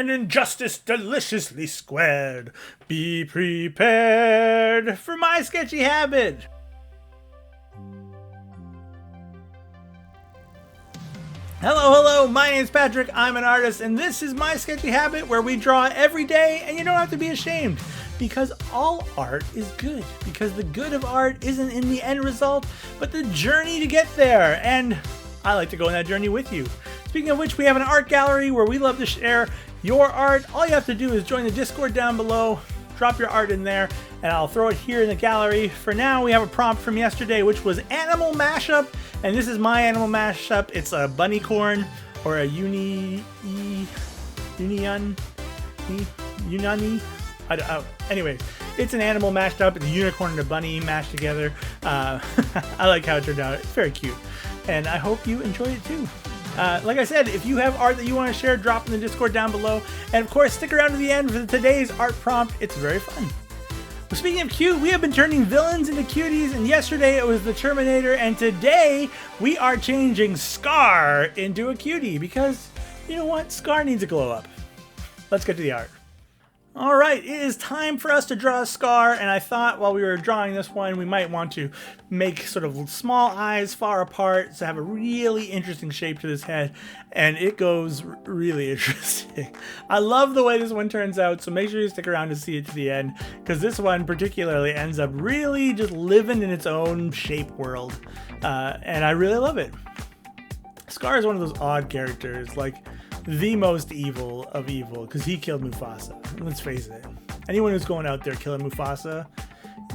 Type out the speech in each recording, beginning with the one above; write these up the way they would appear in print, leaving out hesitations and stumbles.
and injustice deliciously squared. Be prepared for my sketchy habit. Hello, my name's Patrick, I'm an artist, and this is My Sketchy Habit, where we draw every day, and you don't have to be ashamed, because all art is good, because the good of art isn't in the end result, but the journey to get there, and I like to go on that journey with you. Speaking of which, we have an art gallery where we love to share your art. All you have to do is join the Discord down below, drop your art in there, and I'll throw it here in the gallery. For now, we have a prompt from yesterday, which was Animal Mashup, and this is my animal mashup. It's a bunny corn, or a unani. Anyways, it's an animal mashed up. It's a unicorn and a bunny mashed together. I like how it turned out. It's very cute, and I hope you enjoy it too. Like I said, if you have art that you want to share, drop in the Discord down below. And of course, stick around to the end for today's art prompt. It's very fun. Well, speaking of cute, we have been turning villains into cuties, and yesterday it was the Terminator, and today we are changing Scar into a cutie because, you know what? Scar needs a glow up. Let's get to the art. Alright, it is time for us to draw a Scar, and I thought while we were drawing this one, we might want to make sort of small eyes far apart to have a really interesting shape to this head, and it goes really interesting. I love the way this one turns out, so make sure you stick around to see it to the end, because this one particularly ends up really just living in its own shape world, and I really love it. Scar is one of those odd characters, like the most evil of evil, because he killed Mufasa. Let's face it. Anyone who's going out there killing Mufasa,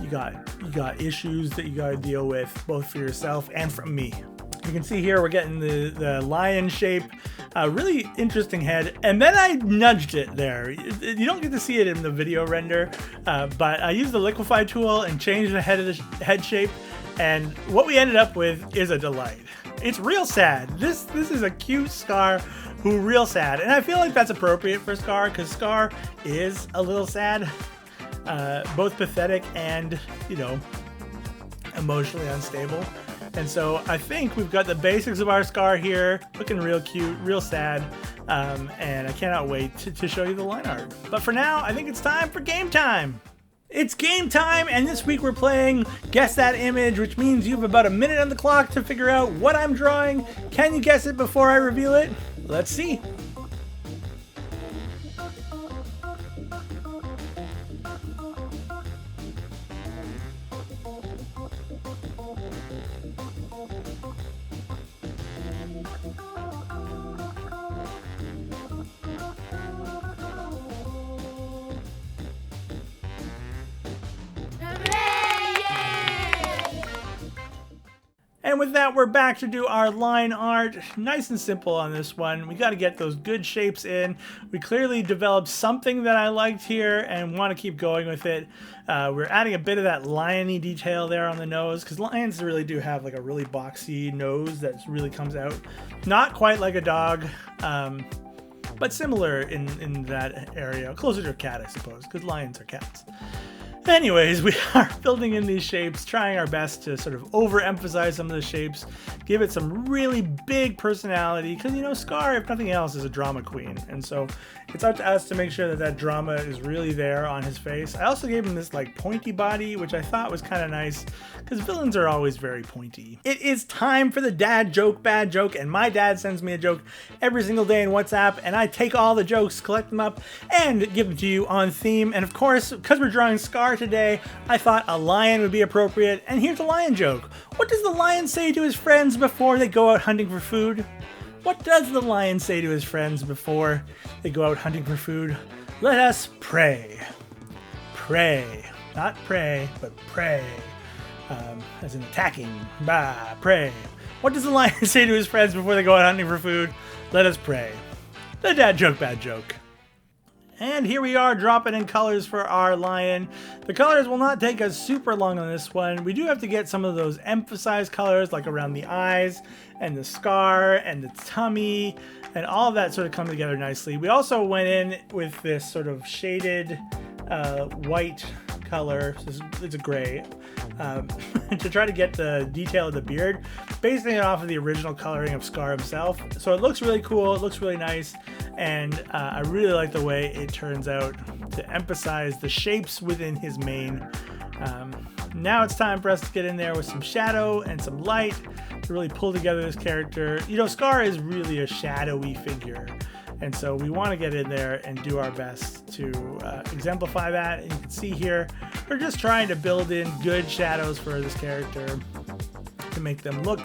you got issues that you got to deal with, both for yourself and from me. You can see here we're getting the lion shape, really interesting head, and then I nudged it there. You don't get to see it in the video render, but I used the liquify tool and changed the head shape, and what we ended up with is a delight. It's real sad. This is a cute Scar who real sad, and I feel like that's appropriate for Scar because Scar is a little sad, both pathetic and, you know, emotionally unstable. And so I think we've got the basics of our Scar here, looking real cute, real sad, and I cannot wait to show you the line art. But for now, I think it's time for game time. It's game time, and this week we're playing Guess That Image, which means you have about a minute on the clock to figure out what I'm drawing. Can you guess it before I reveal it? Let's see. And with that, we're back to do our line art. Nice and simple on this one. We got to get those good shapes in. We clearly developed something that I liked here and want to keep going with it. We're adding a bit of that lion-y detail there on the nose, because lions really do have like a really boxy nose that really comes out. Not quite like a dog, but similar in that area. Closer to a cat, I suppose, because lions are cats. Anyways, we are building in these shapes, trying our best to sort of overemphasize some of the shapes, give it some really big personality, because, you know, Scar, if nothing else, is a drama queen, and so it's up to us to make sure that that drama is really there on his face. I also gave him this, like, pointy body, which I thought was kind of nice, because villains are always very pointy. It is time for the dad joke, bad joke, and my dad sends me a joke every single day in WhatsApp, and I take all the jokes, collect them up, and give them to you on theme, and of course, because we're drawing Scar today, I thought a lion would be appropriate, and here's a lion joke. What does the lion say to his friends before they go out hunting for food? What does the lion say to his friends before they go out hunting for food? Let us pray. Pray. Not pray, but pray. As in attacking. Bah, pray. What does the lion say to his friends before they go out hunting for food? Let us pray. The dad joke, bad joke. And here we are dropping in colors for our lion. The colors will not take us super long on this one. We do have to get some of those emphasized colors like around the eyes and the scar and the tummy and all of that sort of come together nicely. We also went in with this sort of shaded white color. So it's a gray. To try to get the detail of the beard, basing it off of the original coloring of Scar himself. So it looks really cool, it looks really nice, and I really like the way it turns out to emphasize the shapes within his mane. Now it's time for us to get in there with some shadow and some light to really pull together this character. You know, Scar is really a shadowy figure, and so we want to get in there and do our best to exemplify that. And you can see here, we're just trying to build in good shadows for this character to make them look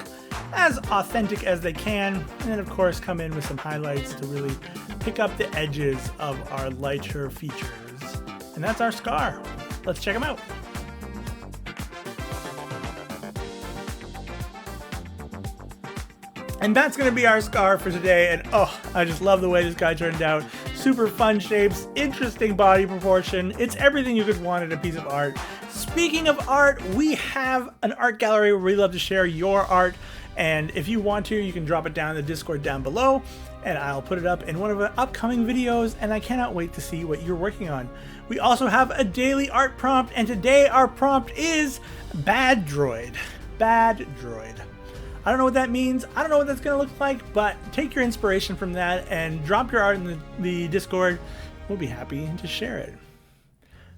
as authentic as they can, and then of course come in with some highlights to really pick up the edges of our lighter features. And that's our Scar. Let's check them out. And that's going to be our Scar for today. And oh, I just love the way this guy turned out. Super fun shapes, interesting body proportion. It's everything you could want in a piece of art. Speaking of art, we have an art gallery where we love to share your art. And if you want to, you can drop it down in the Discord down below, and I'll put it up in one of the upcoming videos, and I cannot wait to see what you're working on. We also have a daily art prompt, and today our prompt is Bad Droid. Bad Droid. I don't know what that means. I don't know what that's going to look like, but take your inspiration from that and drop your art in the Discord. We'll be happy to share it.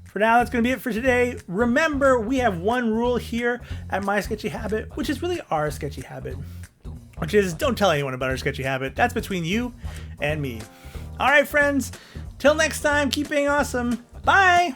For now, that's going to be it for today. Remember, we have one rule here at My Sketchy Habit, which is really our sketchy habit, which is don't tell anyone about our sketchy habit. That's between you and me. All right, friends. Till next time, keep being awesome. Bye.